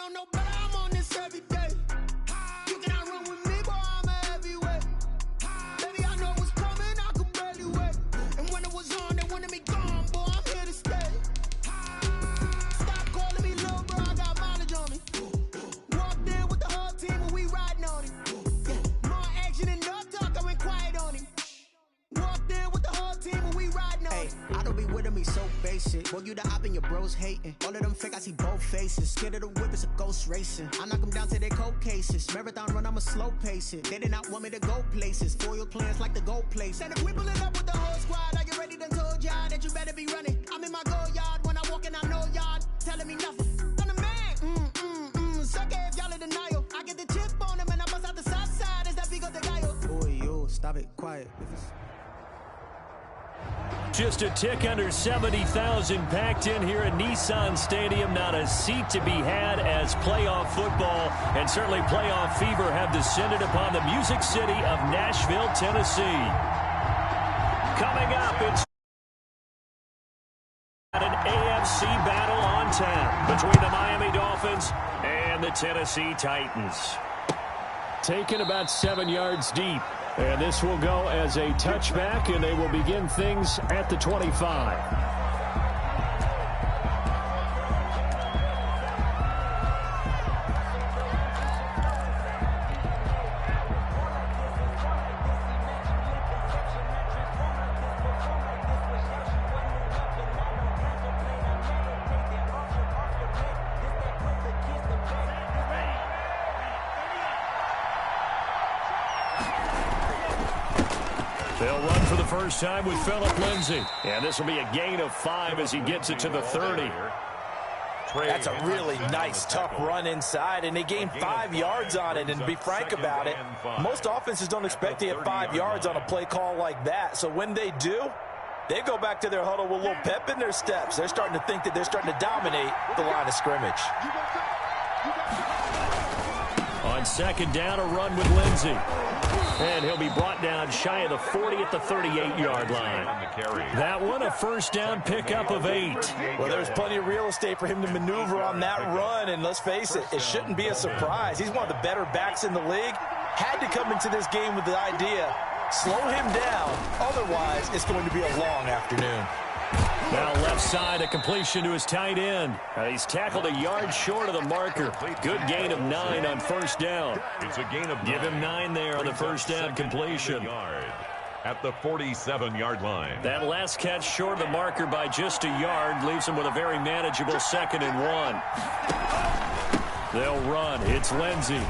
don't know, but I'm on this every day. You cannot run with me, boy, I'm a heavyweight. Baby, I know what's coming, I could barely wait. And when it was on, they wanted me gone, boy, I'm here to stay. Stop calling me little bro, I got mileage on me. Walked in with the whole team and we riding on it. Yeah. More action and no talk, I went quiet on him. Walked in with the whole team and we riding on it. I don't be with me so basic. Boy, you the op and your bros hating. All of them fake, I see both faces. Scared of the whip, it's a ghost racing. I knock them down to their cold cases. Marathon run, I'ma slow pace it. They did not want me to go places. Foil plans like the gold place. And if we pulling up with the whole squad, are you ready? Done told y'all that you better be running. I'm in my go yard when I walk in, I know y'all telling me nothing. I'm the man. Suck it if y'all in denial. I get the chip on him and I bust out the south side. Is that Vigo de Gallo? Boy, yo, stop it, quiet. Just a tick under 70,000 packed in here at Nissan Stadium. Not a seat to be had as playoff football and certainly playoff fever have descended upon the Music City of Nashville, Tennessee. Coming up, it's an AFC battle on tap between the Miami Dolphins and the Tennessee Titans. Taken about 7 yards deep. And this will go as a touchback, and they will begin things at the 25. They'll run for the first time with Phillip Lindsay. And this will be a gain of 5 as he gets it to the 30. That's a really nice, tough run inside, and they gained 5 yards on it. And to be frank about it, most offenses don't expect to get 5 yards on a play call like that. So when they do, they go back to their huddle with a little pep in their steps. They're starting to think that they're starting to dominate the line of scrimmage. On second down, a run with Lindsay. And he'll be brought down shy of the 40 at the 38-yard line. That one, a first down pickup of 8. Well, there's plenty of real estate for him to maneuver on that run, and let's face it, it shouldn't be a surprise. He's one of the better backs in the league. Had to come into this game with the idea, slow him down, otherwise it's going to be a long afternoon. Now left side, a completion to his tight end. He's tackled a yard short of the marker. Good gain of 9 on first down. It's a gain of 9. Give him 9 there on the first down completion. At the 47-yard line. That last catch short of the marker by just a yard leaves him with a very manageable 2nd and 1. They'll run. It's Lindsay.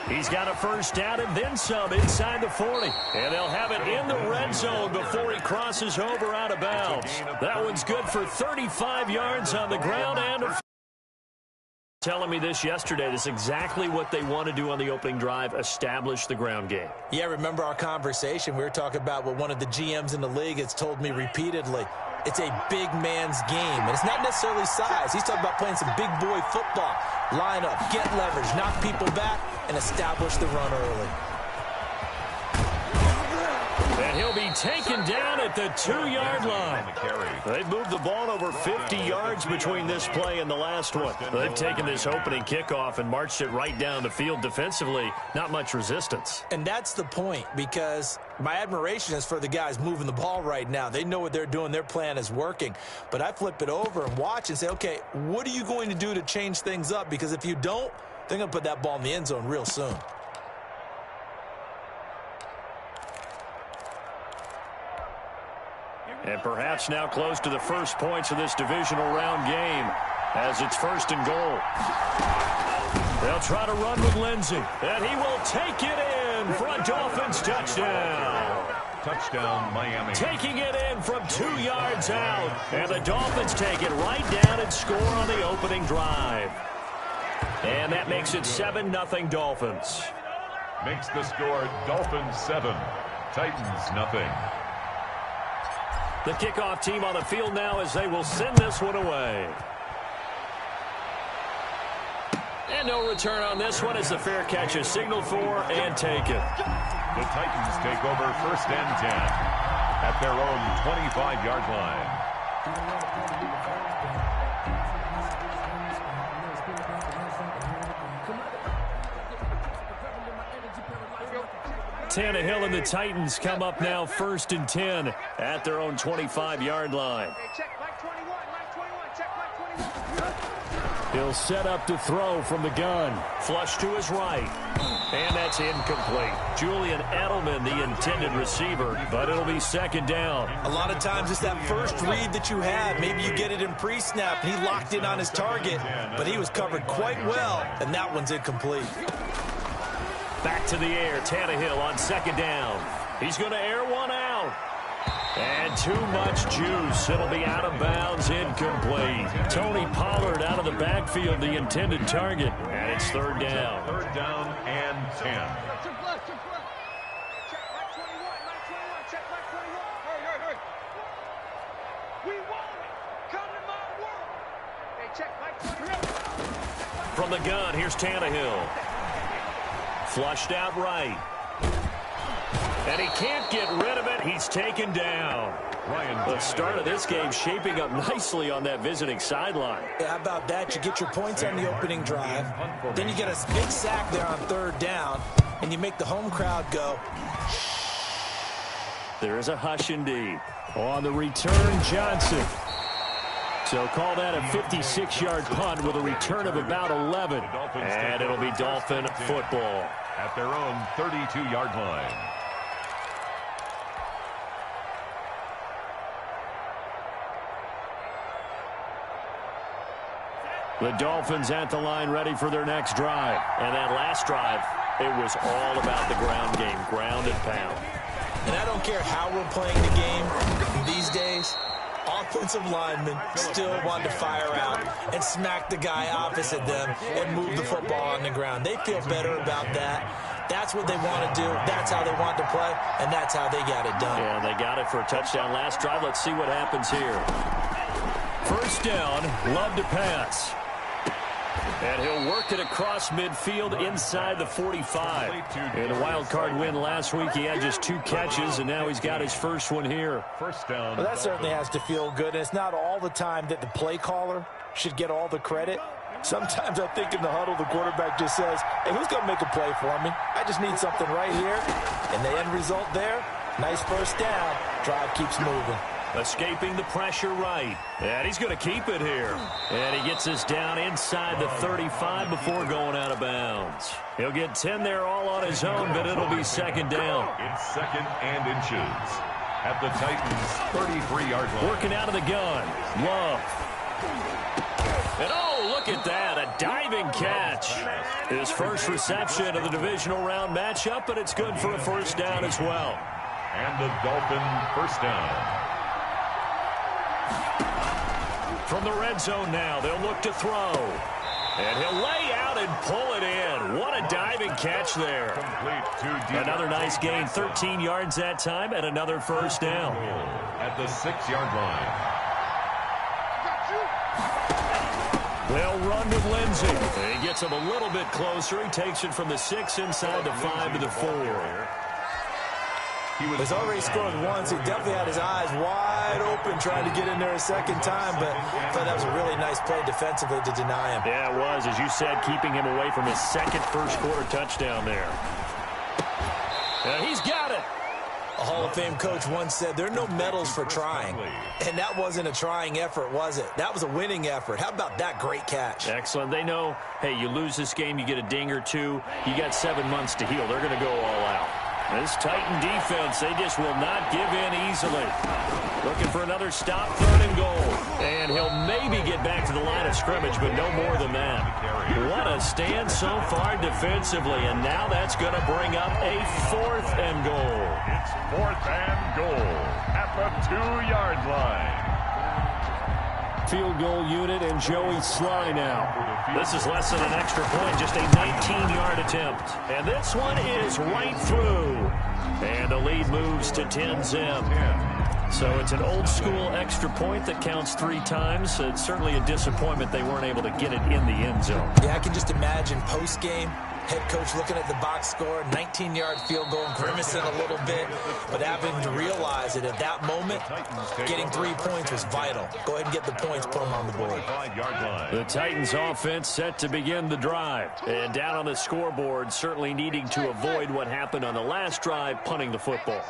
He's got a first down and then some inside the 40. And they'll have it in the red zone before he crosses over out of bounds. That one's good for 35 yards on the ground and telling me this yesterday. This is exactly what they want to do on the opening drive, establish the ground game. Yeah, remember our conversation? We were talking about what one of the GMs in the league has told me repeatedly. It's a big man's game, and it's not necessarily size. He's talking about playing some big boy football. Line up, get leverage, knock people back, and establish the run early. And he'll be taken down at the 2-yard line. They've moved the ball over 50 yards between this play and the last one. They've taken this opening kickoff and marched it right down the field defensively. Not much resistance. And that's the point, because my admiration is for the guys moving the ball right now. They know what they're doing. Their plan is working. But I flip it over and watch and say, okay, what are you going to do to change things up? Because if you don't, they're going to put that ball in the end zone real soon. And perhaps now close to the first points of this divisional round game as it's 1st and goal. They'll try to run with Lindsay, and he will take it in for a Dolphins touchdown. Touchdown, Miami. Taking it in from 2 yards out, and the Dolphins take it right down and score on the opening drive. And that makes it 7-0 Dolphins. Makes the score Dolphins 7, Titans nothing. The kickoff team on the field now as they will send this one away. And no return on this one as the fair catch is signaled for and taken. The Titans take over 1st and 10 at their own 25-yard line. Tannehill and the Titans come up now 1st and 10 at their own 25-yard line. He'll set up to throw from the gun. Flush to his right. And that's incomplete. Julian Edelman, the intended receiver, but it'll be 2nd down. A lot of times it's that first read that you have. Maybe you get it in pre-snap. He locked in on his target, but he was covered quite well, and that one's incomplete. Back to the air. Tannehill on 2nd down. He's going to air one out. And too much juice. It'll be out of bounds, incomplete. Tony Pollard out of the backfield, the intended target. And it's 3rd down. 3rd down and 10. From the gun, here's Tannehill. Flushed out right. And he can't get rid of it. He's taken down. The start of this game shaping up nicely on that visiting sideline. Yeah, how about that? You get your points on the opening drive. Then you get a big sack there on 3rd down, and you make the home crowd go. There is a hush indeed. On the return, Johnson. So call that a 56-yard punt with a return of about 11. And it'll be Dolphin football. At their own 32-yard line. The Dolphins at the line ready for their next drive. And that last drive, it was all about the ground game, ground and pound. And I don't care how we're playing the game these days, offensive linemen still want to fire out and smack the guy opposite them and move the football on the ground. They feel better about that. That's what they want to do. That's how they want to play, and that's how they got it done. Yeah, they got it for a touchdown last drive. Let's see what happens here. 1st down, Love to pass. And he'll work it across midfield inside the 45. In a wild card win last week, he had just 2 catches, and now he's got his first one here. 1st down. Well, that certainly has to feel good. And it's not all the time that the play caller should get all the credit. Sometimes I think in the huddle, the quarterback just says, hey, who's going to make a play for me? I just need something right here. And the end result there, nice 1st down. Drive keeps moving. Escaping the pressure right. And he's going to keep it here. And he gets us down inside the 35 before going out of bounds. He'll get 10 there all on his own, but it'll be 2nd down. It's 2nd and inches. At the Titans' 33-yard line. Working out of the gun. Love. And oh, look at that. A diving catch. His first reception of the divisional round matchup, but it's good for a 1st down as well. And the Dolphin 1st down. From the red zone now, they'll look to throw. And he'll lay out and pull it in. What a diving catch there. Another nice gain, 13 yards that time, and another 1st down. At the 6-yard line. They'll run with Lindsey. He gets him a little bit closer. He takes it from the 6 inside the 5 to the 4. He's already scored once. He definitely had his eyes wide open trying to get in there a 2nd time, but I thought that was a really nice play defensively to deny him. Yeah, it was, as you said, keeping him away from his 2nd first-quarter touchdown there. And he's got it. A Hall of Fame coach once said, there are no medals for trying. And that wasn't a trying effort, was it? That was a winning effort. How about that great catch? Excellent. They know, hey, you lose this game, you get a ding or 2. You got 7 months to heal. They're going to go all out. This Titan defense, they just will not give in easily. Looking for another stop, 3rd and goal. And he'll maybe get back to the line of scrimmage, but no more than that. What a stand so far defensively, and now that's going to bring up a 4th and goal. It's 4th and goal at the 2-yard line. Field goal unit and Joey Sly now. This is less than an extra point, just a 19-yard attempt. And this one is right through. And the lead moves to 10-zip. So it's an old-school extra point that counts 3 times. It's certainly a disappointment they weren't able to get it in the end zone. Yeah, I can just imagine post-game, head coach looking at the box score, 19-yard field goal, grimacing a little bit, but having to realize realize that at that moment, getting 3 points was vital. Go ahead and get the points, put them on the board. The Titans offense set to begin the drive. And down on the scoreboard, certainly needing to avoid what happened on the last drive, punting the football.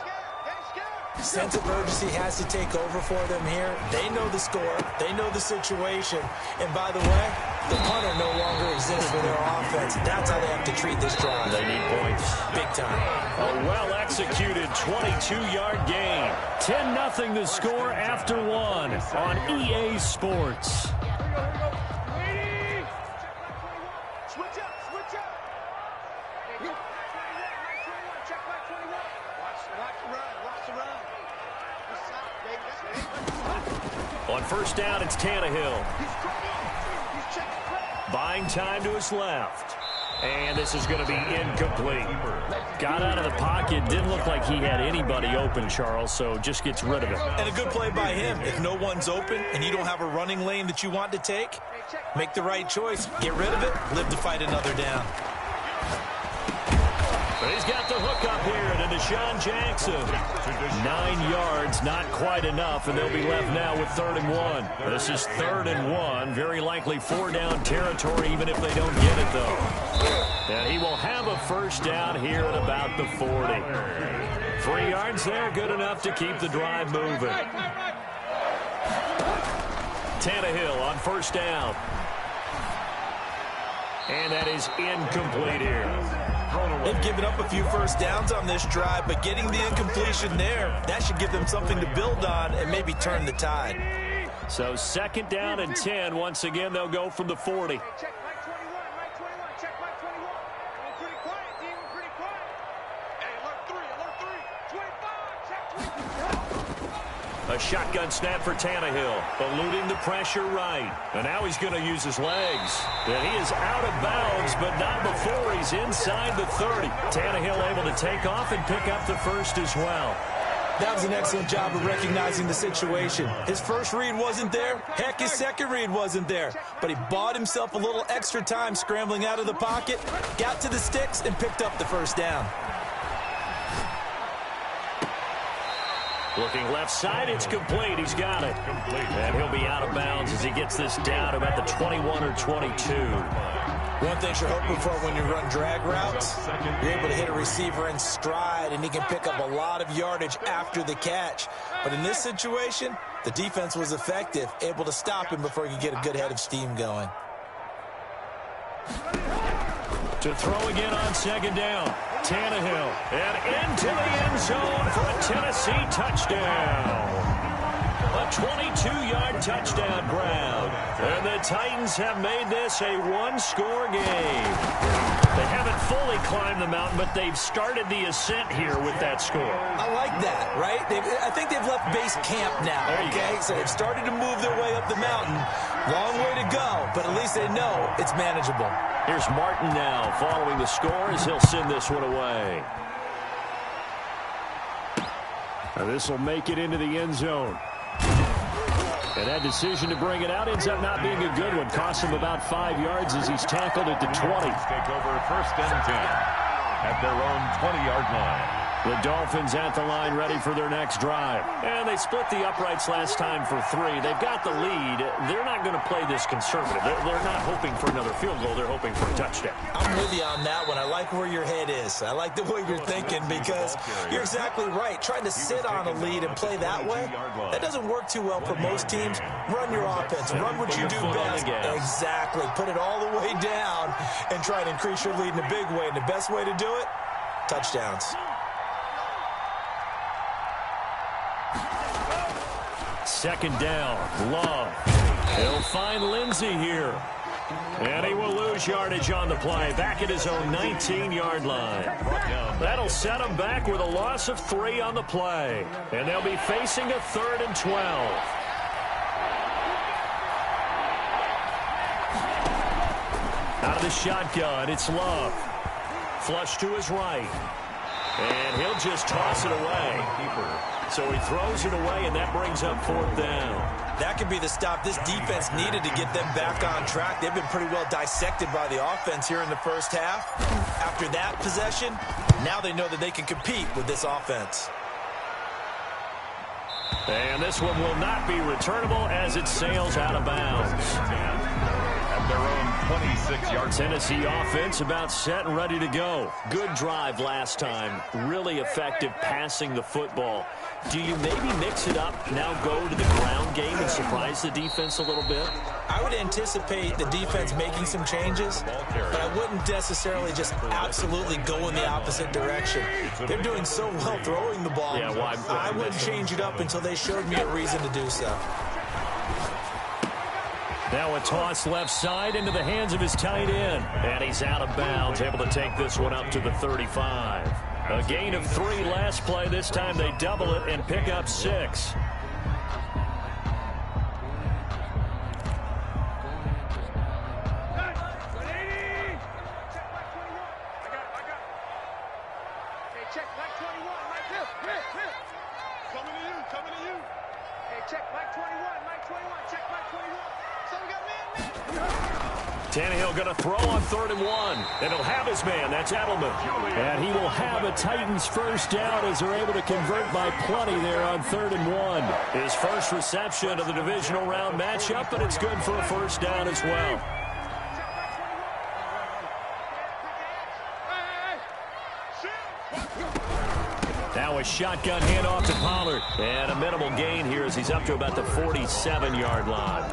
Sense of urgency has to take over for them here. They know the score. They know the situation. And by the way, the punter no longer exists for their offense. That's how they have to treat this drive. They need points. Big time. A well-executed 22-yard gain. 10-0 the score after one on EA Sports. On first down, it's Tannehill. Buying time to his left. And this is going to be incomplete. Got out of the pocket. Didn't look like he had anybody open, Charles, so just gets rid of it. And a good play by him. If no one's open and you don't have a running lane that you want to take, make the right choice. Get rid of it. Live to fight another down. But he's got the hook up here to Deshaun Jackson. 9 yards, not quite enough, and they'll be left now with 3rd and 1. This is 3rd and 1. Very likely 4-down territory, even if they don't get it, though. And he will have a first down here at about the 40. 3 yards there, good enough to keep the drive moving. Tannehill on first down. And that is incomplete here. They've given up a few first downs on this drive, but getting the incompletion there, that should give them something to build on and maybe turn the tide. So 2nd down and 10. Once again, they'll go from the 40. A shotgun snap for Tannehill, eluding the pressure right. And now he's going to use his legs. And he is out of bounds, but not before he's inside the 30. Tannehill able to take off and pick up the first as well. That was an excellent job of recognizing the situation. His first read wasn't there. Heck, his second read wasn't there. But he bought himself a little extra time scrambling out of the pocket, got to the sticks, and picked up the first down. Looking left side, it's complete. He's got it. And he'll be out of bounds as he gets this down about the 21 or 22. One thing you're hoping for when you run drag routes, you're able to hit a receiver in stride, and he can pick up a lot of yardage after the catch. But in this situation, the defense was effective, able to stop him before he could get a good head of steam going. To throw again on 2nd down. Tannehill, and into the end zone for a Tennessee touchdown. A 22-yard touchdown grab. And the Titans have made this a one-score game. They haven't fully climbed the mountain, but they've started the ascent here with that score. I like that, right? I think they've left base camp now, okay? So they've started to move their way up the mountain. Long way to go, but at least they know it's manageable. Here's Martin now following the score as he'll send this one away. And this will make it into the end zone. And that decision to bring it out ends up not being a good one. Costs him about 5 yards as he's tackled at the 20. Take over 1st and 10 at their own 20-yard line. The Dolphins at the line ready for their next drive. And they split the uprights last time for 3. They've got the lead. They're not going to play this conservative. They're not hoping for another field goal. They're hoping for a touchdown. I'm with you on that one. I like where your head is. I like the way you're thinking because you're exactly right. Trying to sit on a lead and play that way, that doesn't work too well for most teams. Run your offense. Run what you do best. Exactly. Put it all the way down and try to increase your lead in a big way. And the best way to do it, touchdowns. 2nd down, Love. He'll find Lindsey here. And he will lose yardage on the play, back at his own 19-yard line. That'll set him back with a loss of 3 on the play. And they'll be facing a 3rd and 12. Out of the shotgun, it's Love. Flush to his right. And he'll just toss it away. So he throws it away, and that brings up 4th down. That could be the stop this defense needed to get them back on track. They've been pretty well dissected by the offense here in the first half. After that possession, now they know that they can compete with this offense. And this one will not be returnable as it sails out of bounds. At their own 26-yard. Tennessee offense about set and ready to go. Good drive last time. Really effective passing the football. Do you maybe mix it up, now go to the ground game and surprise the defense a little bit? I would anticipate the defense making some changes, but I wouldn't necessarily just absolutely go in the opposite direction. They're doing so well throwing the ball. Yeah, well, I wouldn't change it up until they showed me a reason to do so. Now a toss left side into the hands of his tight end. And he's out of bounds, able to take this one up to the 35. A gain of 3 last play. This time they double it and pick up 6. Tannehill going to throw on 3rd and 1. And he'll have his man. That's Edelman. And he will have a Titans first down as they're able to convert by plenty there on 3rd and 1. His first reception of the divisional round matchup, but it's good for a first down as well. Now a shotgun handoff to Pollard. And a minimal gain here as he's up to about the 47-yard line.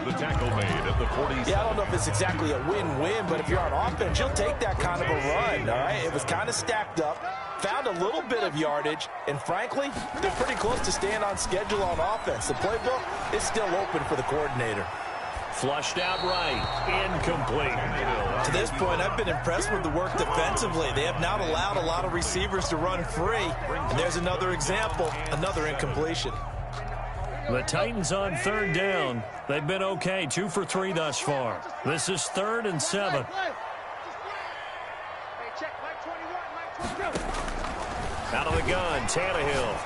The tackle made at the 47. Yeah, I don't know if it's exactly a win-win, but if you're on offense, you'll take that kind of a run, all right? It was kind of stacked up, found a little bit of yardage, and frankly, they're pretty close to staying on schedule on offense. The playbook is still open for the coordinator. Flushed out right. Incomplete. To this point, I've been impressed with the work defensively. They have not allowed a lot of receivers to run free, and there's another example, another incompletion. The Titans on 3rd down. They've been okay, 2 for 3 thus far. This is 3rd and 7. Out of the gun, Tannehill.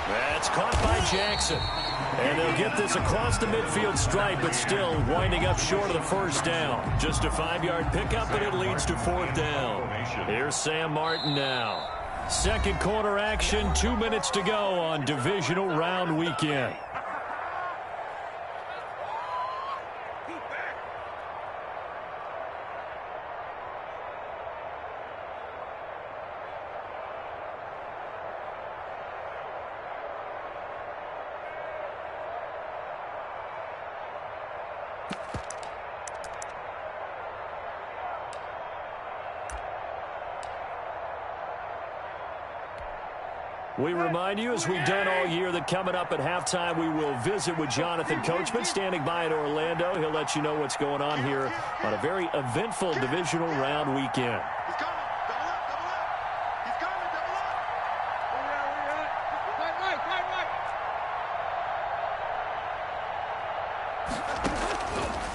That's caught by Jackson. And they'll get this across the midfield stripe, but still winding up short of the first down. Just a 5-yard pickup, and it leads to 4th down. Here's Sam Martin now. Second quarter action, 2 minutes to go on divisional round weekend. We remind you, as we've done all year, that coming up at halftime, we will visit with Jonathan Coachman, standing by in Orlando. He'll let you know what's going on here on a very eventful divisional round weekend.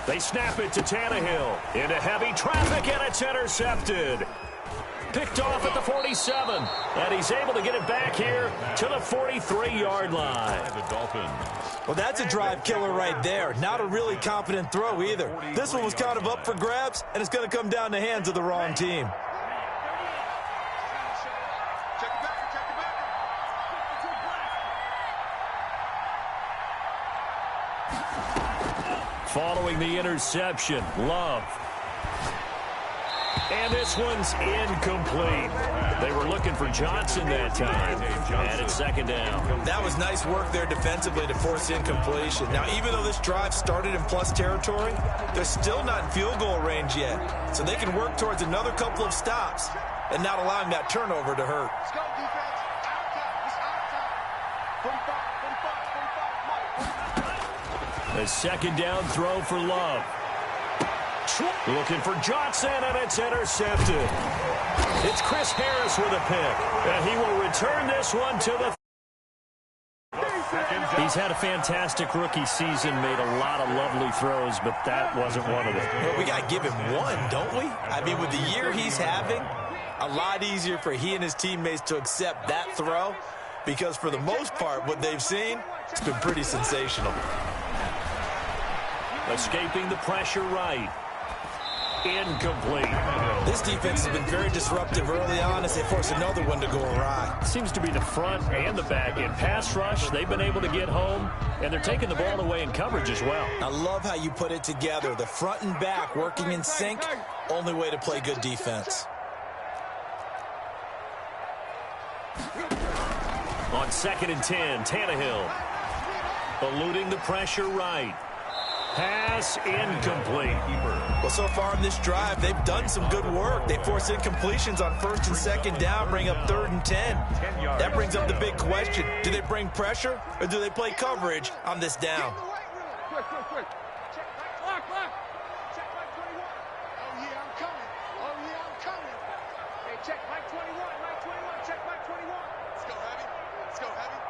They snap it to Tannehill. Into heavy traffic, and it's intercepted. Picked off at the 47, and he's able to get it back here to the 43-yard line. The Dolphins. Well, that's a drive killer right there. Not a really confident throw either. This one was kind of up for grabs, and it's going to come down the hands of the wrong team. Following the interception, Love. And this one's incomplete. They were looking for Johnson that time. And it's 2nd down. That was nice work there defensively to force incompletion. Now, even though this drive started in plus territory, they're still not in field goal range yet. So they can work towards another couple of stops and not allowing that turnover to hurt. Let's go, defense. Out time. 45. A 2nd down throw for Love. Looking for Johnson, and it's intercepted. It's Chris Harris with a pick, and he will return this one to the... He's had a fantastic rookie season, made a lot of lovely throws, but that wasn't one of them. Well, we got to give him one, don't we? I mean, with the year he's having, a lot easier for he and his teammates to accept that throw, because for the most part, what they've seen, it's been pretty sensational. Escaping the pressure right. Incomplete. This defense has been very disruptive early on as they force another one to go awry. Seems to be the front and the back end. Pass rush, they've been able to get home, and they're taking the ball away in coverage as well. I love how you put it together. The front and back working in sync, only way to play good defense. On 2nd and 10, Tannehill eluding the pressure right. Pass incomplete. Well, so far in this drive, they've done some good work. They force incompletions on 1st and 2nd down, bring up 3rd and 10. That brings up the big question. Do they bring pressure or do they play coverage on this down? Quick. Check back. Check back 21. Oh, yeah, I'm coming. Hey, check back 21. Check back 21. Let's go, Heavy.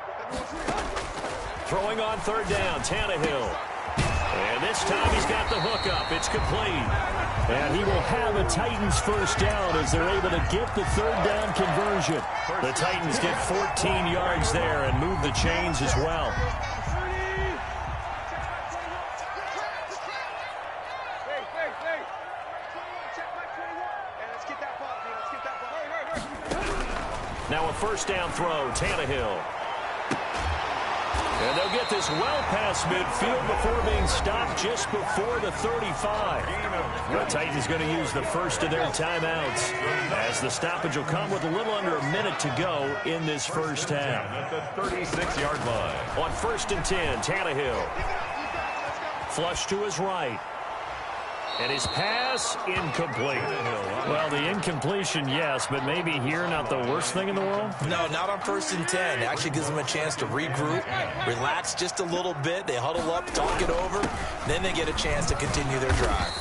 Throwing on 3rd down, Tannehill. And this time he's got the hookup. It's complete. And he will have a Titans first down as they're able to get the 3rd down conversion. The Titans get 14 yards there and move the chains as well. Now a 1st down throw, Tannehill. And they'll get this well past midfield before being stopped just before the 35. The Titans going to use the first of their timeouts as the stoppage will come with a little under a minute to go in this first half. At the 36-yard line. On 1st and 10, Tannehill. Flush to his right. And his pass, incomplete. Well, the incompletion, yes, but maybe here not the worst thing in the world? No, not on 1st and 10. It actually gives them a chance to regroup, relax just a little bit. They huddle up, talk it over. Then they get a chance to continue their drive.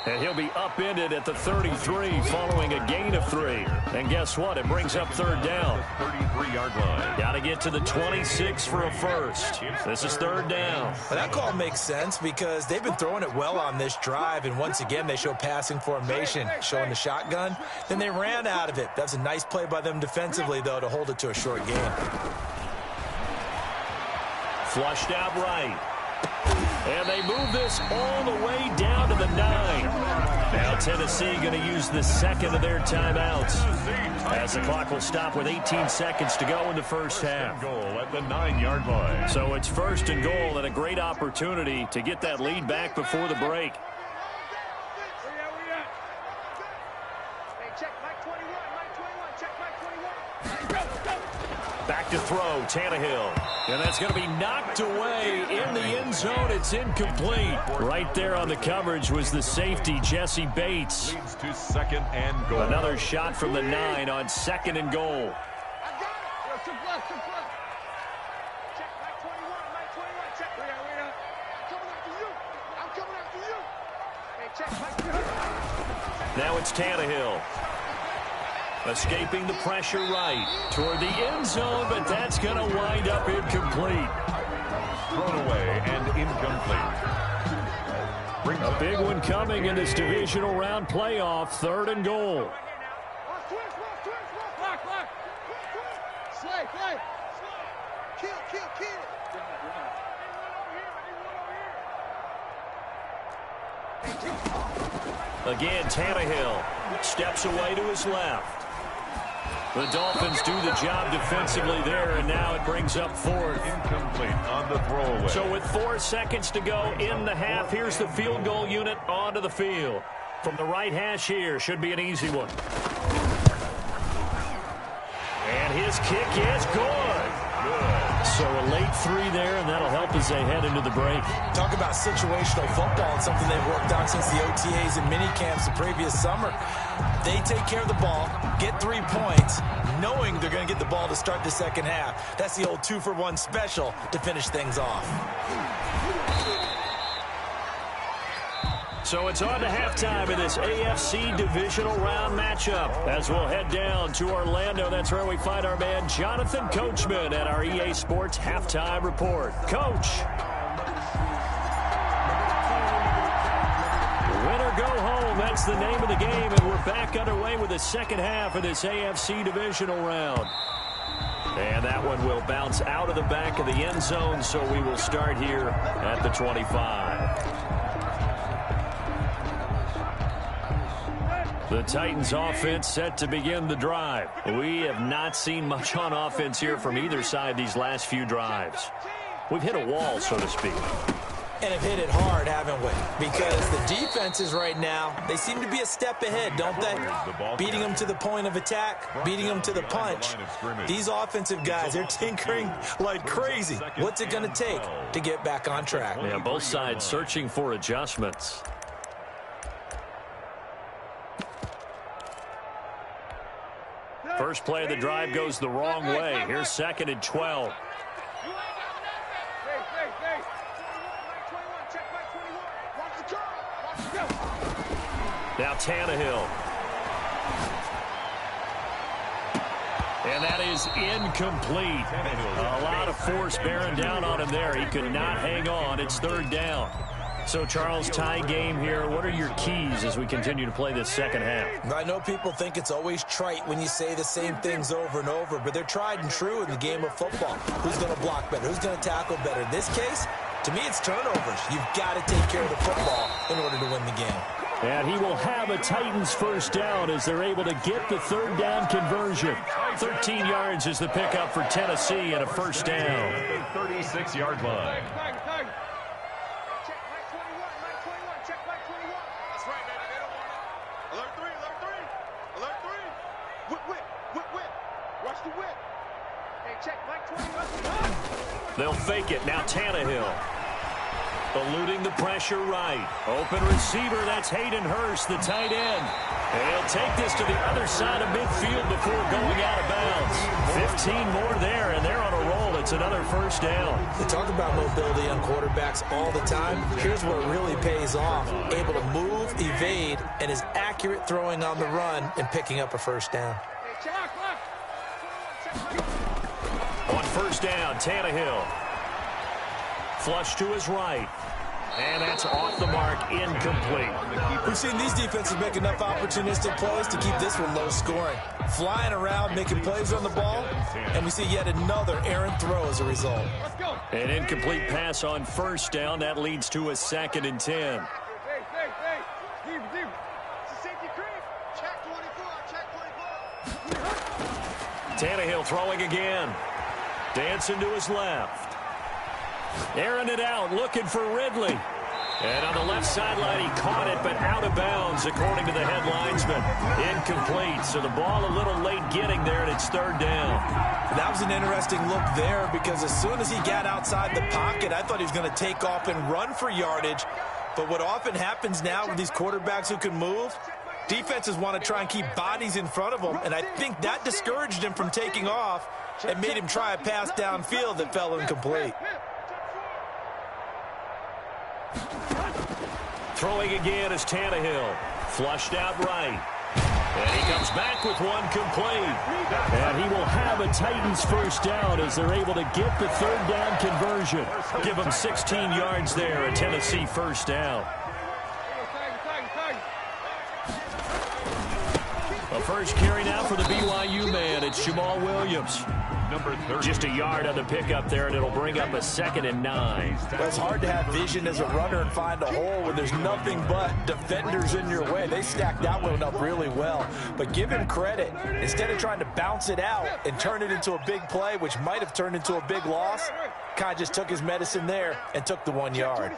And he'll be upended at the 33 following a gain of 3. And guess what? It brings up 3rd down. 33-yard line. Got to get to the 26 for a first. This is 3rd down. Well, that call makes sense because they've been throwing it well on this drive, and once again they show passing formation, showing the shotgun. Then they ran out of it. That's a nice play by them defensively, though, to hold it to a short gain. Flushed out right. And they move this all the way down to the 9. Now Tennessee going to use the 2nd of their timeouts as the clock will stop with 18 seconds to go in the first half. Goal at the 9-yard line. So it's 1st and goal and a great opportunity to get that lead back before the break. Back to throw, Tannehill. And that's going to be knocked away in the end zone. It's incomplete. Right there on the coverage was the safety, Jesse Bates. Leads to 2nd and goal. Another shot from the 9 on 2nd and goal. Now it's Tannehill. Escaping the pressure right toward the end zone, but that's going to wind up incomplete. Thrown away and incomplete. A big one coming in this divisional round playoff, 3rd and goal. Again, Tannehill steps away to his left. The Dolphins do the job defensively there, and now it brings up 4th. Incomplete on the throwaway. So with 4 seconds to go in the half, here's the field goal unit onto the field. From the right hash here, should be an easy one. And his kick is good. So a late 3 there, and that'll help as they head into the break. Talk about situational football and something they've worked on since the OTAs and mini camps the previous summer. They take care of the ball, get 3 points, knowing they're going to get the ball to start the second half. That's the old 2-for-1 special to finish things off. So it's on to halftime in this AFC divisional round matchup. As we'll head down to Orlando, that's where we find our man Jonathan Coachman at our EA Sports Halftime Report. Coach. Win or go home, that's the name of the game, and we're back underway with the second half of this AFC divisional round. And that one will bounce out of the back of the end zone, so we will start here at the 25. The Titans offense set to begin the drive. We have not seen much on offense here from either side these last few drives. We've hit a wall, so to speak. And have hit it hard, haven't we? Because the defenses right now, they seem to be a step ahead, don't they? Beating them to the point of attack, beating them to the punch. These offensive guys, they're tinkering like crazy. What's it going to take to get back on track? Yeah, both sides searching for adjustments. First play of the drive goes the wrong way. Here's 2nd and 12. Now Tannehill. And that is incomplete. A lot of force bearing down on him there. He could not hang on. It's 3rd down. So, Charles, tie game here. What are your keys as we continue to play this second half? I know people think it's always trite when you say the same things over and over, but they're tried and true in the game of football. Who's going to block better? Who's going to tackle better? In this case, to me, it's turnovers. You've got to take care of the football in order to win the game. And he will have a Titans first down as they're able to get the 3rd down conversion. 13 yards is the pickup for Tennessee and a first down. 36-yard line. They'll fake it. Now Tannehill. Eluding the pressure right. Open receiver. That's Hayden Hurst, the tight end. And he'll take this to the other side of midfield before going out of bounds. 15 more there, and they're on a roll. It's another first down. They talk about mobility on quarterbacks all the time. Here's where it really pays off. Able to move, evade, and is accurate throwing on the run and picking up a first down. On first down, Tannehill. Flush to his right. And that's off the mark, incomplete. We've seen these defenses make enough opportunistic plays to keep this one low scoring. Flying around, making plays on the ball, and we see yet another errant throw as a result. An incomplete pass on first down. That leads to a 2nd and 10. Tannehill throwing again. Dancing to his left. Airing it out, looking for Ridley. And on the left sideline, he caught it, but out of bounds, according to the head linesman. Incomplete, so the ball a little late getting there, and it's 3rd down. That was an interesting look there, because as soon as he got outside the pocket, I thought he was going to take off and run for yardage. But what often happens now with these quarterbacks who can move, defenses want to try and keep bodies in front of them, and I think that discouraged him from taking off and made him try a pass downfield that fell incomplete. Throwing again is Tannehill. Flushed out right. And he comes back with one complete. And he will have a Titans first down as they're able to get the 3rd down conversion. Give them 16 yards there, a Tennessee first down. A first carry now for the BYU man. It's Jamal Williams. Number 30. Just a yard on the pickup there, and it'll bring up a 2nd and 9. Well, it's hard to have vision as a runner and find a hole when there's nothing but defenders in your way. They stacked that one up really well. But give him credit. Instead of trying to bounce it out and turn it into a big play, which might have turned into a big loss, kind of just took his medicine there and took the 1 yard.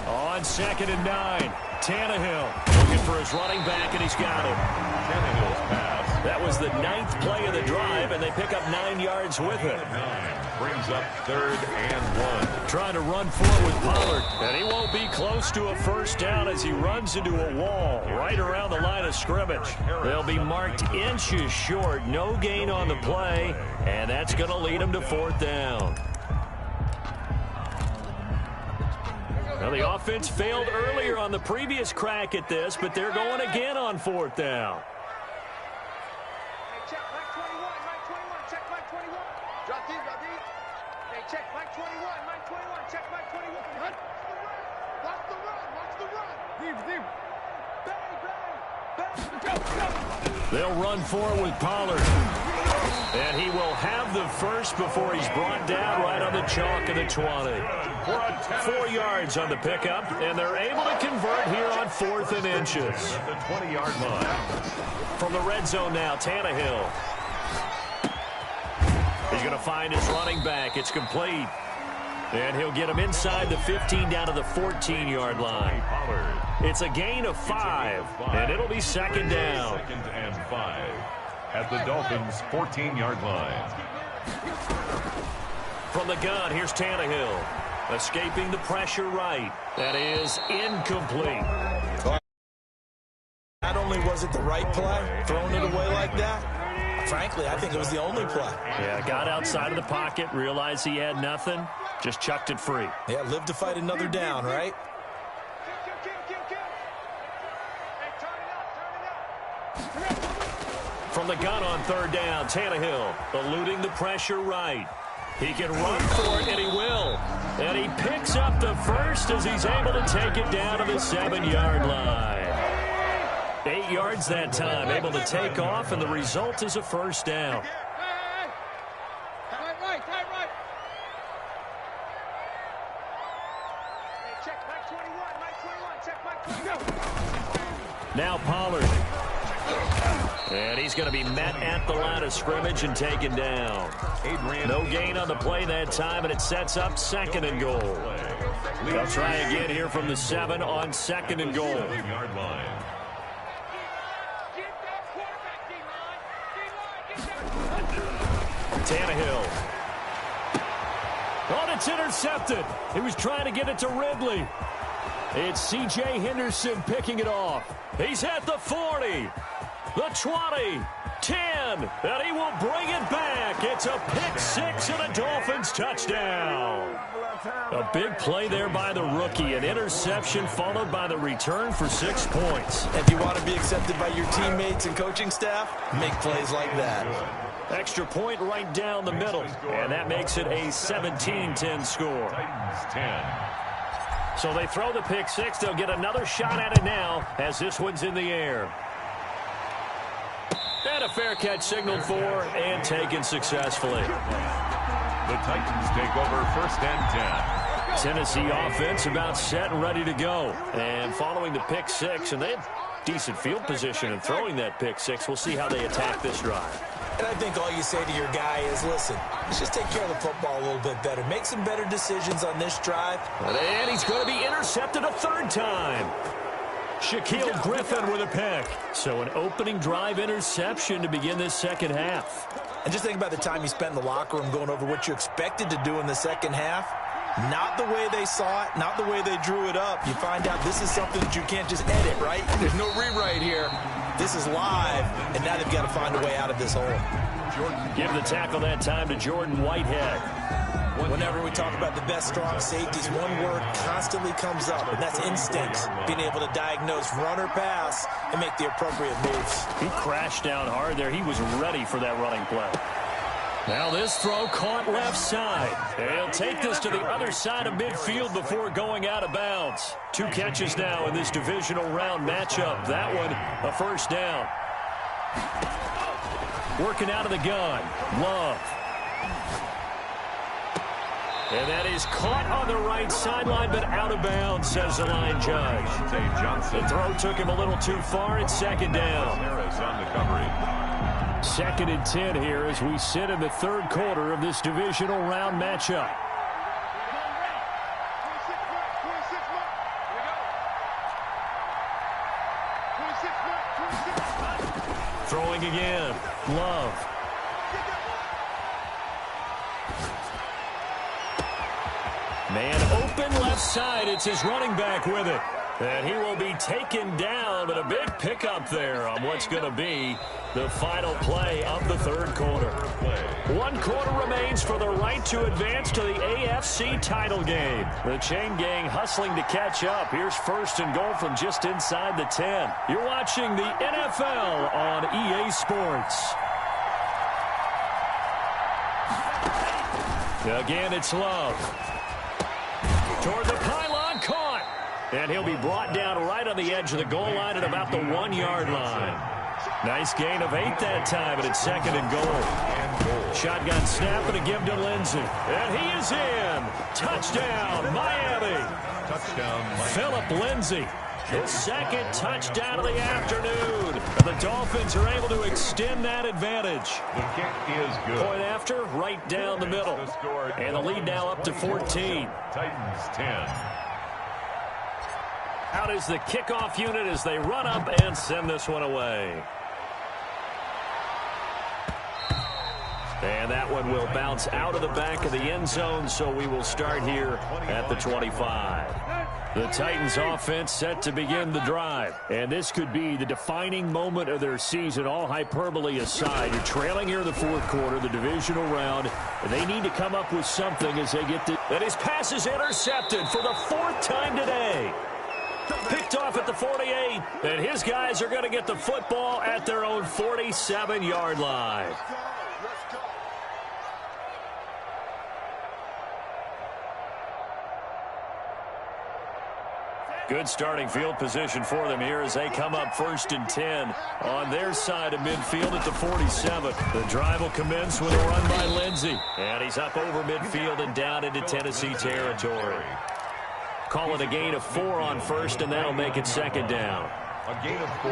On 2nd and 9, Tannehill looking for his running back, and he's got him. Tannehill's pass. That was the 9th play of the drive, and they pick up 9 yards with it. 9 brings up 3rd and 1. Trying to run forward with Pollard, and he won't be close to a first down as he runs into a wall right around the line of scrimmage. They'll be marked inches short, no gain on the play, and that's going to lead them to 4th down. Now, the offense failed earlier on the previous crack at this, but they're going again on 4th down. Hey, check Mike 21, Mike 21, check Mike 21. Drop deep, drop deep. Hey, check Mike 21, Mike 21, check Mike 21. Watch the run, watch the run. Deep, deep. Bang, bang, bang. Go, go. They'll run forward with Pollard. And he will have the first before he's brought down right on the chalk of the 20. 4 yards on the pickup, and they're able to convert here on 4th and inches. At the 20-yard line. From the red zone now, Tannehill. He's going to find his running back. It's complete. And he'll get him inside the 15 down to the 14-yard line. It's a gain of 5, and it'll be second down. 2nd and 5 at the Dolphins' 14-yard line. From the gun, here's Tannehill. Escaping the pressure right. That is incomplete. Not only was it the right play, throwing it away like that, frankly, I think it was the only play. Yeah, got outside of the pocket, realized he had nothing, just chucked it free. Yeah, live to fight another down, right? From the gun on 3rd down, Tannehill eluding the pressure right. He can run for it, and he will. And he picks up the first as he's able to take it down to the 7-yard line. 8 yards that time, able to take off, and the result is a first down. Now Pollard. And he's going to be met at the line of scrimmage and taken down. No gain on the play that time, and it sets up 2nd and goal. They'll try again here from the 7 on 2nd and goal. 7-yard line. Tannehill. Oh, it's intercepted. He was trying to get it to Ridley. It's C.J. Henderson picking it off. He's at the 40, the 20, 10, and he will bring it back. It's a pick-6 and a Dolphins touchdown. A big play there by the rookie. An interception followed by the return for 6 points. If you want to be accepted by your teammates and coaching staff, make plays like that. Extra point right down the middle, and that makes it a 17-10 score. Titans 10. So they throw the pick-6. They'll get another shot at it now as this one's in the air. And a fair catch signaled for and taken successfully. The Titans take over 1st and 10. Tennessee offense about set and ready to go. And following the pick-6, and they have decent field position in throwing that pick-6. We'll see how they attack this drive. And I think all you say to your guy is, listen, let's just take care of the football a little bit better. Make some better decisions on this drive. And he's going to be intercepted a 3rd time. Shaquille Griffin with a pick. So an opening drive interception to begin this 2nd half. And just think about the time you spent in the locker room going over what you expected to do in the 2nd half. Not the way they saw it, not the way they drew it up. You find out this is something that you can't just edit, right? There's no rewrite here. This is live, and now they've got to find a way out of this hole. Give the tackle that time to Jordan Whitehead. Whenever we talk about the best strong safeties, one word constantly comes up, and that's instincts. Being able to diagnose run or pass and make the appropriate moves. He crashed down hard there. He was ready for that running play. Now this throw caught left side. They'll take this to the other side of midfield before going out of bounds. 2 catches now in this divisional round matchup. That one, a first down. Working out of the gun, Love. And that is caught on the right sideline, but out of bounds, says the line judge. The throw took him a little too far. It's 2nd down. Harris on the coverage. 2nd and 10 here as we sit in the 3rd quarter of this divisional round matchup. Throwing again, Love. Man open left side. It's his running back with it. And he will be taken down, but a big pickup there on what's going to be the final play of the 3rd quarter. 1 quarter remains for the right to advance to the AFC title game. The chain gang hustling to catch up. Here's 1st and goal from just inside the 10. You're watching the NFL on EA Sports. Again, it's Love. Toward the pylon, caught. And he'll be brought down right on the edge of the goal line at about the 1-yard line. Nice gain of 8 that time, and it's 2nd and goal. Shotgun snap and a give to Lindsay. And he is in. Touchdown, Miami. Touchdown, Miami. Philip Lindsay. His 2nd touchdown of the afternoon. And the Dolphins are able to extend that advantage. The kick is good. Point after, right down the middle. And the lead now up to 14. Titans 10. Out is the kickoff unit as they run up and send this one away. And that one will bounce out of the back of the end zone, so we will start here at the 25. The Titans offense set to begin the drive. And this could be the defining moment of their season, all hyperbole aside. You're trailing here in the 4th quarter, the divisional round, and they need to come up with something as they get to... And his pass is intercepted for the 4th time today. Picked off at the 48, and his guys are going to get the football at their own 47-yard line. Good starting field position for them here as they come up 1st and 10 on their side of midfield at the 47. The drive will commence with a run by Lindsay. And he's up over midfield and down into Tennessee territory. Call it a gain of 4 on 1st, and that'll make it 2nd down. A gain of 4.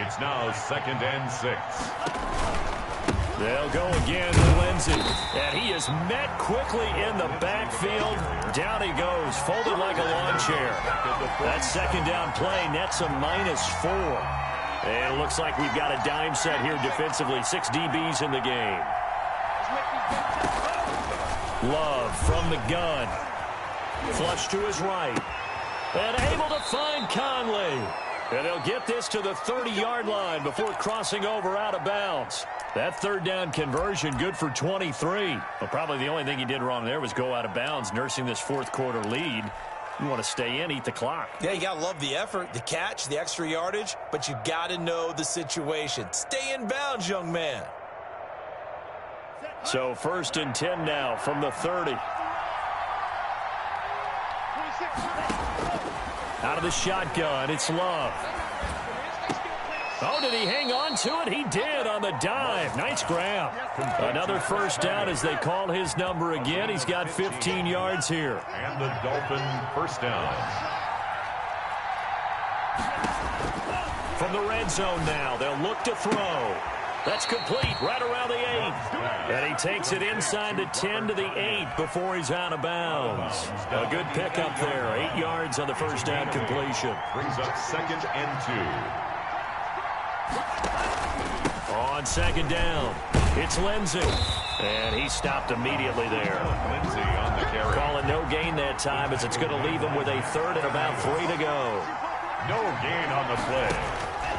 It's now 2nd and 6. They'll go again to Lindsay. And he is met quickly in the backfield. Down he goes, folded like a lawn chair. That 2nd down play nets a -4. And it looks like we've got a dime set here defensively. 6 DBs in the game. Love from the gun. Flush to his right. And able to find Conley. And they'll get this to the 30-yard line before crossing over out of bounds. That 3rd down conversion good for 23. Well, probably the only thing he did wrong there was go out of bounds, nursing this 4th quarter lead. You want to stay in, eat the clock. Yeah, you got to love the effort, the catch, the extra yardage, but you got to know the situation. Stay in bounds, young man. So 1st and 10 now from the 30. Out of the shotgun, it's Love. Oh, did he hang on to it? He did on the dive. Nice grab. Another 1st down as they call his number again. He's got 15 yards here. And the Dolphin 1st down. From the red zone now, they'll look to throw. That's complete right around the 8. And he takes it inside the 10 to the 8 before he's out of bounds. A good pickup there. 8 yards on the 1st down completion. Brings up 2nd and 2. On 2nd down, it's Lindsay. And he stopped immediately there. Lindsay on the carry. Calling no gain that time as it's going to leave him with a 3rd and about 3 to go. No gain on the play.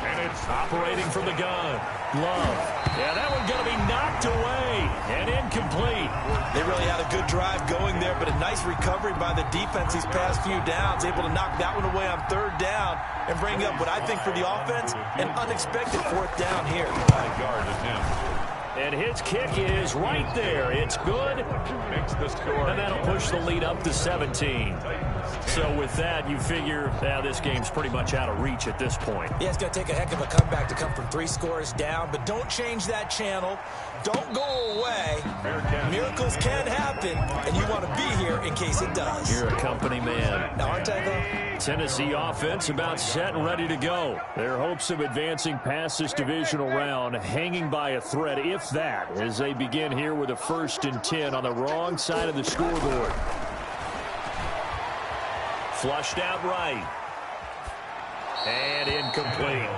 And it's operating from the gun. Love. Yeah, that one's going to be knocked away and incomplete. They really had a good drive going there, but a nice recovery by the defense these past few downs, able to knock that one away on 3rd down and bring up what I think for the offense, an unexpected 4th down here. 5-yard attempt. And his kick is right there. It's good. Makes the score. And that'll push the lead up to 17. So with that, you figure this game's pretty much out of reach at this point. Yeah, it's going to take a heck of a comeback to come from 3 scores down, but don't change that channel. Don't go away. Miracles can happen, and you want to be here in case it does. You're a company man. Now, aren't I, though? Tennessee offense about set and ready to go. Their hopes of advancing past this divisional round hanging by a thread, if that, as they begin here with a 1st and 10 on the wrong side of the scoreboard. Flushed out right. And incomplete.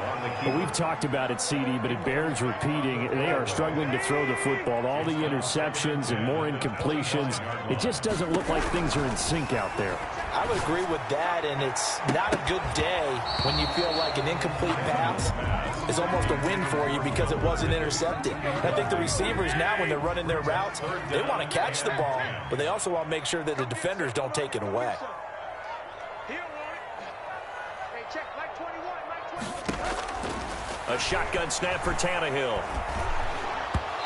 Well, we've talked about it, CD, but it bears repeating. They are struggling to throw the football. All the interceptions and more incompletions. It just doesn't look like things are in sync out there. I would agree with that, and it's not a good day when you feel like an incomplete pass is almost a win for you because it wasn't intercepted. I think the receivers now, when they're running their routes, they want to catch the ball, but they also want to make sure that the defenders don't take it away. A shotgun snap for Tannehill.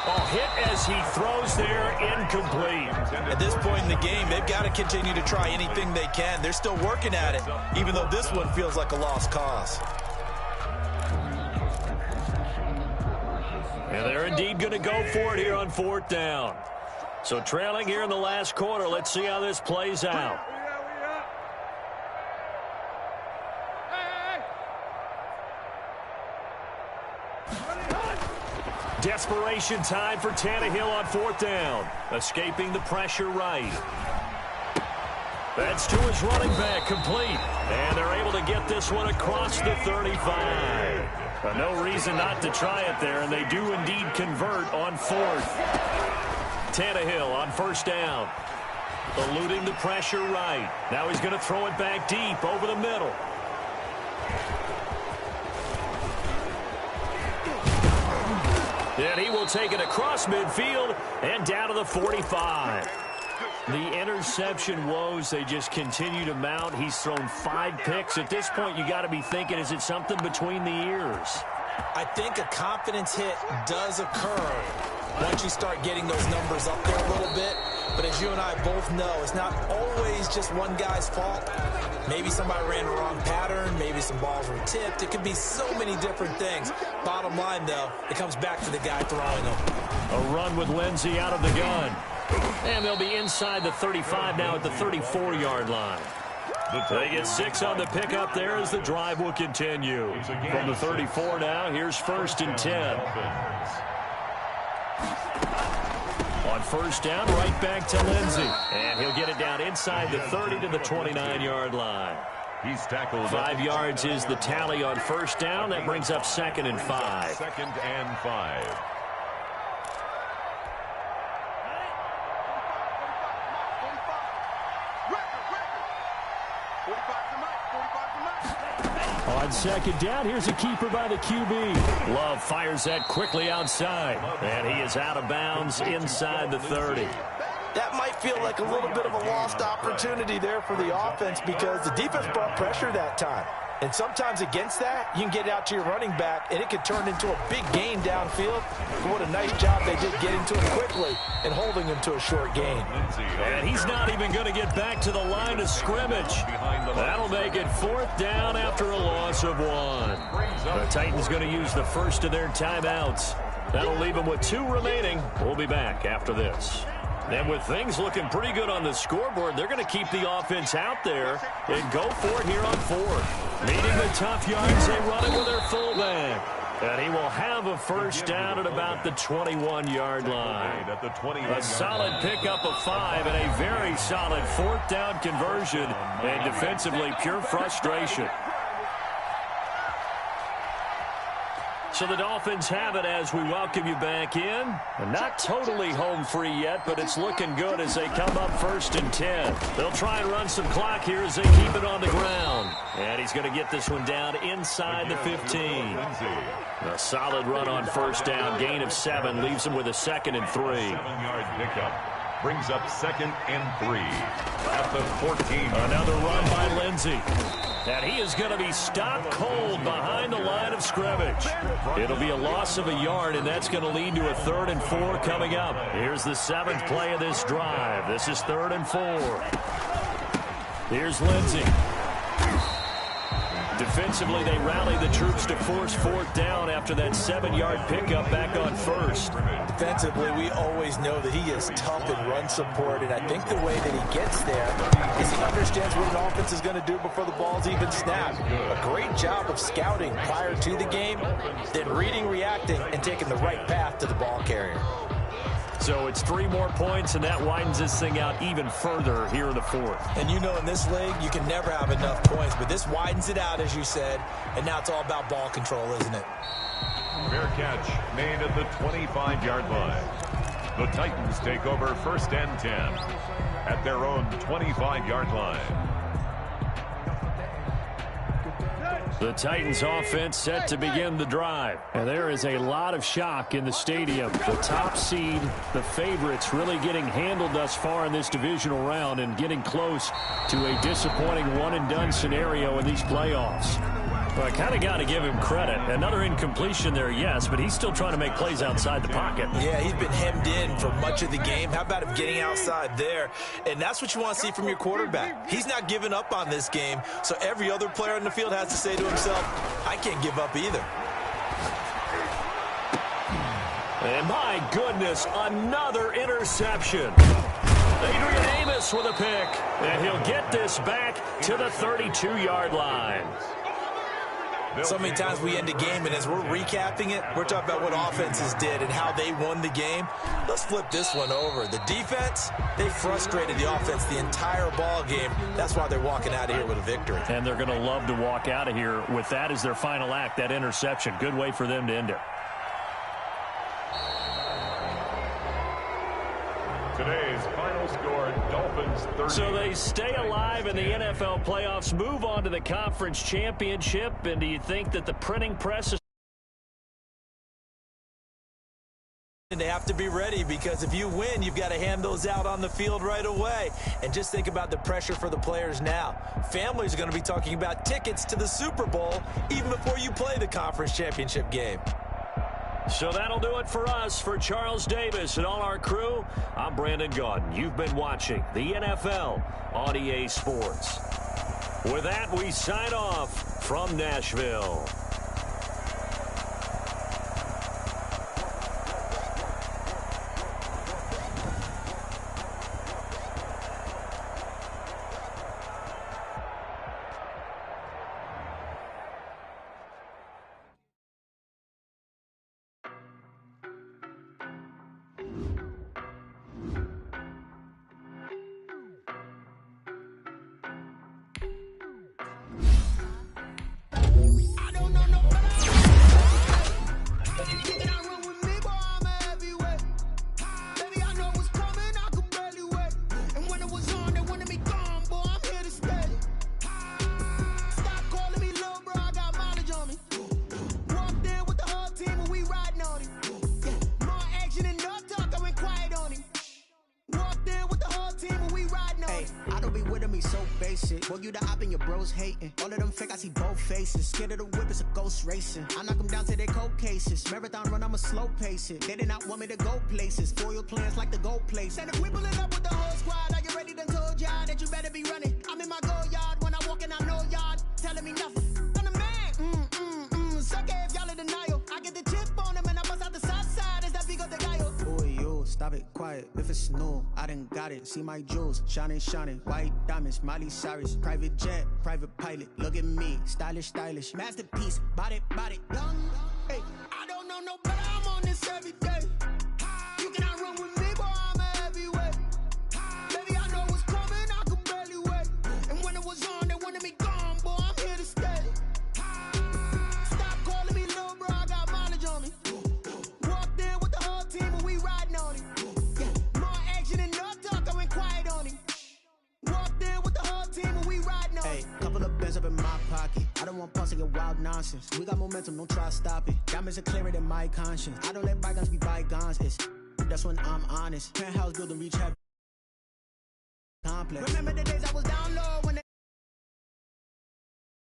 Oh, hit as he throws there, incomplete. At this point in the game, they've got to continue to try anything they can. They're still working at it, even though this one feels like a lost cause. And they're indeed going to go for it here on 4th down. So trailing here in the last quarter. Let's see how this plays out. Desperation time for Tannehill on 4th down. Escaping the pressure right. That's to his running back, complete. And they're able to get this one across the 35. No reason not to try it there, and they do indeed convert on 4th. Tannehill on 1st down. Eluding the pressure right. Now he's going to throw it back deep over the middle. And he will take it across midfield and down to the 45. The interception woes, they just continue to mount. He's thrown 5 picks. At this point, you got to be thinking, is it something between the ears? I think a confidence hit does occur once you start getting those numbers up there a little bit. But as you and I both know, it's not always just one guy's fault. Maybe somebody ran the wrong pattern. Maybe some balls were tipped. It could be so many different things. Bottom line, though, it comes back to the guy throwing them. A run with Lindsey out of the gun. And they'll be inside the 35 now at the 34-yard line. They get 6 on the pickup there as the drive will continue. From the 34 now, here's 1st and 10. On 1st down, right back to Lindsey. And he'll get it down inside the 30 to the 29-yard line. He's tackled. 5 yards is the tally on 1st down. That brings up 2nd and 5. 2nd and 5. On 2nd down, here's a keeper by the QB. Love fires that quickly outside. And he is out of bounds inside the 30. That might feel like a little bit of a lost opportunity there for the offense because the defense brought pressure that time. And sometimes against that, you can get it out to your running back, and it could turn into a big gain downfield. But what a nice job they did getting to him quickly and holding him to a short gain. And he's not even going to get back to the line of scrimmage. That'll make it 4th down after a loss of 1. The Titans going to use the first of their timeouts. That'll leave them with 2 remaining. We'll be back after this. And with things looking pretty good on the scoreboard, they're going to keep the offense out there and go for it here on 4th. Needing the tough yards, they run it with their fullback. And he will have a 1st down at about the 21-yard line. A solid pickup of 5 and a very solid 4th down conversion. And defensively, pure frustration. So the Dolphins have it as we welcome you back in. Not totally home free yet, but it's looking good as they come up 1st and 10. They'll try and run some clock here as they keep it on the ground. And he's going to get this one down inside the 15. A solid run on 1st down. Gain of 7 leaves him with a 2nd and 3. 7-yard pickup. Brings up 2nd and 3 at the 14. Another run by Lindsey. And he is going to be stopped cold behind the line of scrimmage. It'll be a loss of a yard, and that's going to lead to a 3rd and 4 coming up. Here's the 7th play of this drive. This is 3rd and 4. Here's Lindsey. Defensively, they rally the troops to force 4th down after that 7-yard pickup back on 1st. Defensively, we always know that he is tough in run support, and I think the way that he gets there is he understands what an offense is going to do before the ball's even snapped. A great job of scouting prior to the game, then reading, reacting, and taking the right path to the ball carrier. So it's 3 more points, and that widens this thing out even further here in the 4th. And you know in this league, you can never have enough points, but this widens it out, as you said, and now it's all about ball control, isn't it? Fair catch made at the 25-yard line. The Titans take over 1st and 10 at their own 25-yard line. The Titans offense set to begin the drive. And there is a lot of shock in the stadium. The top seed, the favorites, really getting handled thus far in this divisional round and getting close to a disappointing one-and-done scenario in these playoffs. Well, I kind of got to give him credit. Another incompletion there, yes, but he's still trying to make plays outside the pocket. Yeah, he's been hemmed in for much of the game. How about him getting outside there? And that's what you want to see from your quarterback. He's not giving up on this game, so every other player on the field has to say to himself, I can't give up either. And my goodness, another interception. Adrian Amos with a pick. And he'll get this back to the 32-yard line. So many times we end a game, and as we're recapping it, we're talking about what offenses did and how they won the game. Let's flip this one over. The defense, they frustrated the offense the entire ball game. That's why they're walking out of here with a victory. And they're going to love to walk out of here with that as their final act, that interception. Good way for them to end it. Today's final score, Dolphins 30. So they stay alive in the NFL playoffs, move on to the conference championship. And do you think that the printing press is... They have to be ready, because if you win, you've got to hand those out on the field right away. And just think about the pressure for the players now. Families are going to be talking about tickets to the Super Bowl even before you play the conference championship game. So that'll do it for us. For Charles Davis and all our crew, I'm Brandon Gaudin. You've been watching the NFL on EA Sports. With that, we sign off from Nashville. Boy, you the op and your bros hating. All of them fake, I see both faces. Scared of the whip, it's a ghost racing. I knock them down to their cold cases. Marathon run, I'ma slow pace it. They did not want me to go places. Foil plans like the gold place. And if we pulling up with the whole squad, are you ready? Done told y'all that you better be running. I'm in my go yard. When I walk in, I know y'all telling me nothing. I'm the man. Suck it if y'all in denial. I get the chip on them and I bust out the south side. Is that big of the guy? Boy, you stop it, quiet. If it's new, I done got it. See my jewels, shining, shining. White diamonds, Miley Cyrus. Private jet, private pilot. Look at me, stylish, stylish. Masterpiece, body, young. Hey, I don't know no better. I'm on this every day. You cannot run with me, boy. I'm a heavyweight. Baby, I know what's coming. I could barely wait. And when it was on, they wanted me gone, boy. I'm here to stay. Stop calling me little bro. I got mileage on me. Walked in with the whole team and we riding on it. Yeah, more action and no talk. I went quiet on him. Walked in with the whole team and we riding on it. Couple of bands up in my pocket. I don't want pause to get wild nonsense. We got momentum, don't try to stop it. Diamonds are clearer than my conscience. I don't let bygones be bygones. That's when I'm honest. Penthouse building, reach heaven. Complex. Remember the days I was down low when